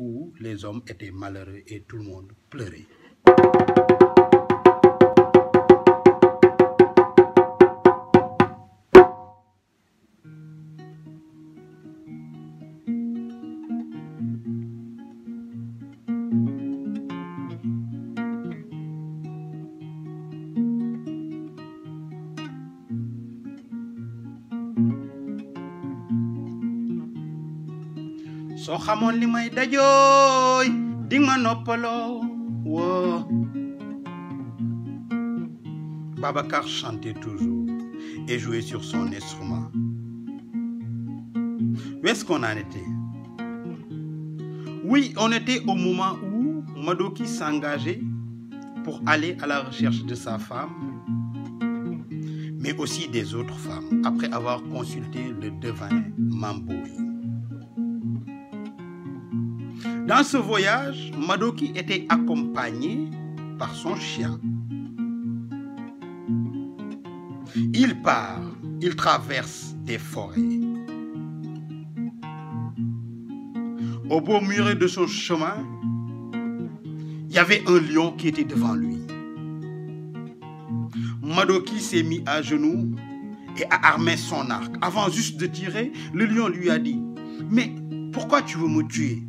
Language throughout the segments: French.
où les hommes étaient malheureux et tout le monde pleurait. So xamoon li may dajooy ding ma noppaloo woo. Babacar chantait toujours et jouait sur son instrument. Où est-ce qu'on en était? Oui, on était au moment où Madoki s'engageait pour aller à la recherche de sa femme, mais aussi des autres femmes, après avoir consulté le devin Mamboy. Dans ce voyage, Madoki était accompagné par son chien. Il part, il traverse des forêts. Au beau milieu de son chemin, il y avait un lion qui était devant lui. Madoki s'est mis à genoux et a armé son arc. Avant juste de tirer, le lion lui a dit « Mais pourquoi tu veux me tuer ?»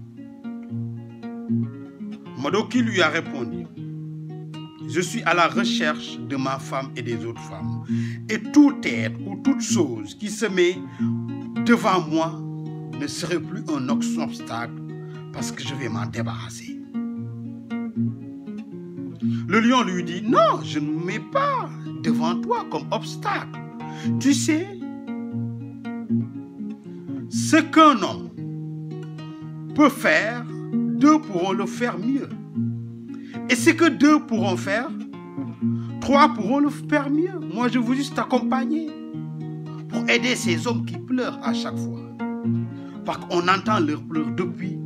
Madoki lui a répondu « Je suis à la recherche de ma femme et des autres femmes. Et tout être ou toute chose qui se met devant moi ne serait plus un obstacle parce que je vais m'en débarrasser. » Le lion lui dit « Non, je ne me mets pas devant toi comme obstacle. Tu sais, ce qu'un homme peut faire, deux pourront le faire mieux. Et ce que deux pourront faire, trois pourront le faire mieux. Moi, je veux juste t'accompagner pour aider ces hommes qui pleurent à chaque fois. Parce qu'on entend leurs pleurs depuis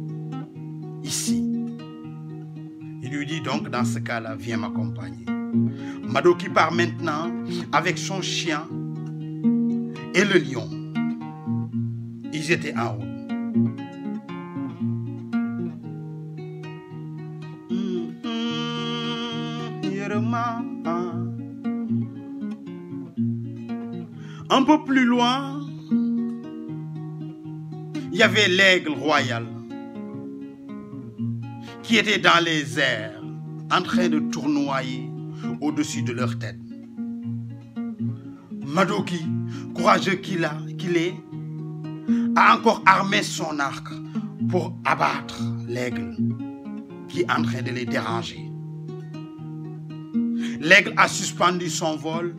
ici. » Il lui dit donc, dans ce cas-là, viens m'accompagner. Madoki part maintenant avec son chien et le lion. Ils étaient en route. Un peu plus loin, il y avait l'aigle royal qui était dans les airs en train de tournoyer au-dessus de leur tête. Madoki, courageux qu'il est, a encore armé son arc pour abattre l'aigle qui est en train de les déranger. L'aigle a suspendu son vol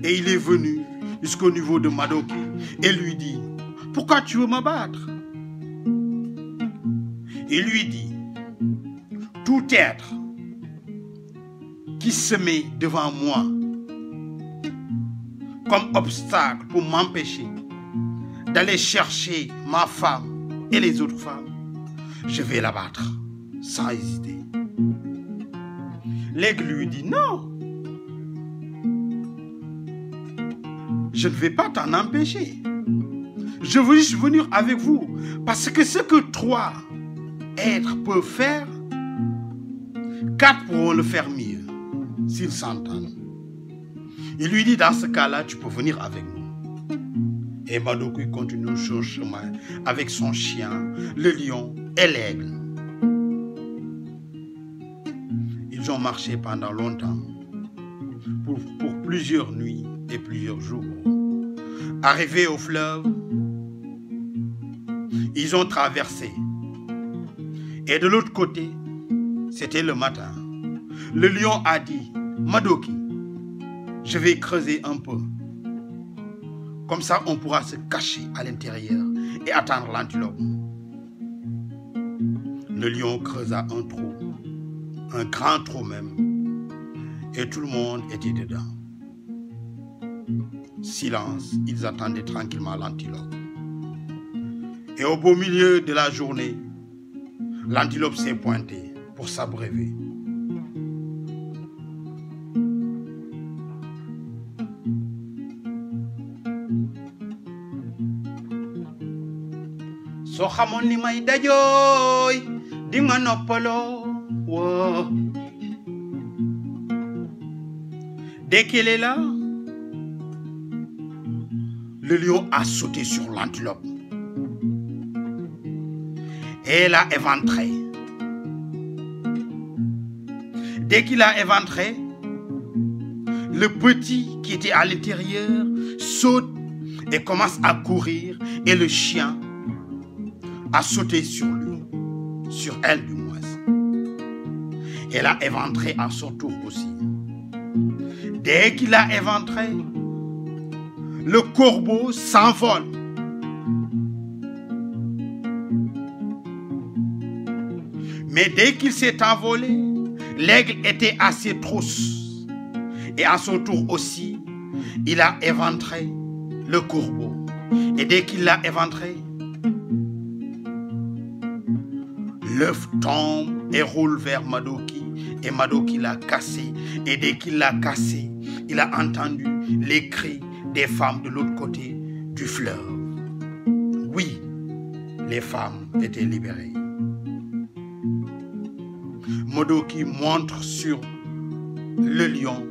et il est venu jusqu'au niveau de Madoki et lui dit « Pourquoi tu veux m'abattre ?» Il lui dit « Tout être qui se met devant moi comme obstacle pour m'empêcher d'aller chercher ma femme et les autres femmes, je vais l'abattre sans hésiter. » L'aigle lui dit « Non, je ne vais pas t'en empêcher. Je veux juste venir avec vous parce que ce que trois êtres peuvent faire, quatre pourront le faire mieux s'ils s'entendent. » Il lui dit « Dans ce cas-là, tu peux venir avec nous. » Et Madoki continue son chemin avec son chien, le lion et l'aigle. Ils ont marché pendant longtemps, pour plusieurs nuits et plusieurs jours. Arrivés au fleuve, ils ont traversé. Et de l'autre côté, c'était le matin. Le lion a dit « Madoki, je vais creuser un peu. Comme ça, on pourra se cacher à l'intérieur et attendre l'antilope. » Le lion creusa un trou, un grand trou même, et tout le monde était dedans. Silence, ils attendaient tranquillement l'antilope. Et au beau milieu de la journée, l'antilope s'est pointée pour s'abreuver. soo xamoon li may dajooy di nga noppaloo woo. Dès qu'elle est là, le lion a sauté sur l'antilope et l'a éventré. Dès qu'il a éventré, le petit qui était à l'intérieur saute et commence à courir et le chien a sauté sur lui, sur elle du moins. Elle a éventré à son tour aussi. Dès qu'il a éventré, le corbeau s'envole. Mais dès qu'il s'est envolé, l'aigle était à ses trousses. Et à son tour aussi, il a éventré le corbeau. Et dès qu'il l'a éventré, l'œuf tombe et roule vers Madoki. Et Madoki l'a cassé. Et dès qu'il l'a cassé, il a entendu les cris des femmes de l'autre côté du fleuve. Oui, les femmes étaient libérées. Madoki montre sur le lion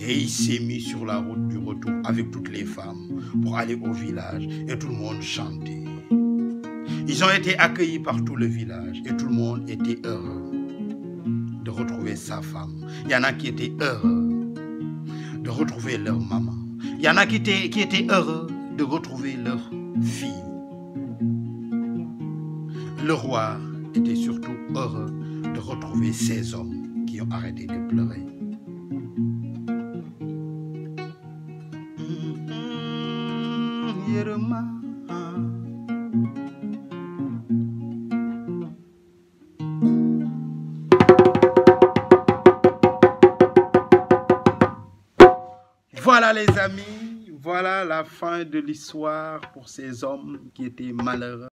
et il s'est mis sur la route du retour avec toutes les femmes pour aller au village et tout le monde chantait. Ils ont été accueillis par tout le village et tout le monde était heureux de retrouver sa femme. Il y en a qui étaient heureux de retrouver leur maman. Il y en a qui étaient heureux de retrouver leur fille. Le roi était surtout heureux de retrouver ces hommes qui ont arrêté de pleurer. Voilà les amis, voilà la fin de l'histoire pour ces hommes qui étaient malheureux.